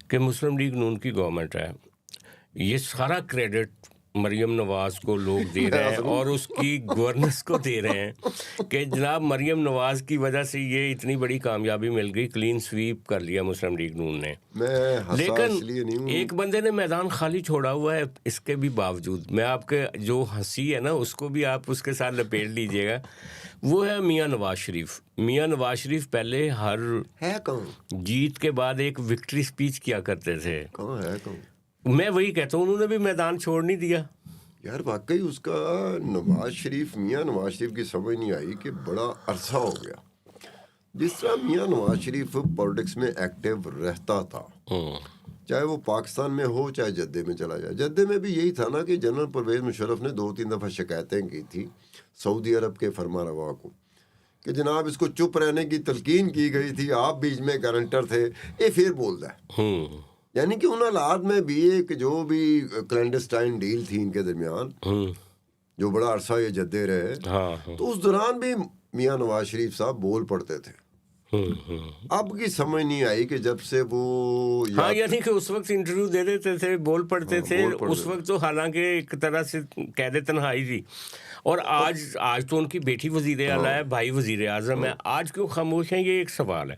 کہ مسلم لیگ نون کی گورنمنٹ ہے، یہ سارا کریڈٹ مریم نواز کو لوگ دے رہے ہیں اور اس کی گورننس کو دے رہے ہیں کہ جناب مریم نواز کی وجہ سے یہ اتنی بڑی کامیابی مل گئی، کلین سویپ کر لیا مسلم لیگ نون نے. لیکن ایک بندے نے میدان خالی چھوڑا ہوا ہے، اس کے بھی باوجود میں آپ کے جو ہنسی ہے نا اس کو بھی آپ اس کے ساتھ لپیٹ لیجئے گا، وہ ہے میاں نواز شریف. میاں نواز شریف پہلے ہر جیت کے بعد ایک وکٹری سپیچ کیا کرتے تھے. میں وہی کہتا ہوں، انہوں نے بھی میدان چھوڑ نہیں دیا. یار واقعی اس کا میاں نواز شریف کی سمجھ نہیں آئی کہ بڑا عرصہ ہو گیا جس طرح میاں نواز شریف پولیٹکس میں ایکٹیو رہتا تھا، چاہے وہ پاکستان میں ہو چاہے جدے میں چلا جائے. جدے میں بھی یہی تھا نا کہ جنرل پرویز مشرف نے 2-3 دفعہ شکایتیں کی تھی سعودی عرب کے فرما روا کو کہ جناب اس کو چپ رہنے کی تلقین کی گئی تھی، آپ بیچ میں گارنٹر تھے. یہ پھر بولتا ہے یعنی کہ ان حالات میں بھی ایک جو بھی کلینڈسٹائن ڈیل تھی ان کے درمیان جو بڑا عرصہ یہ جدے رہے، تو اس دوران بھی میاں نواز شریف صاحب بول پڑتے تھے. اب کی سمجھ نہیں آئی کہ جب سے وہ یعنی کہ اس وقت انٹرویو دے دیتے تھے، بول پڑتے تھے. اس وقت تو حالانکہ ایک طرح سے قید تنہائی تھی، اور آج تو ان کی بیٹی وزیر اعلیٰ ہے، بھائی وزیر اعظم ہے. آج کیوں خاموش ہیں، یہ ایک سوال ہے.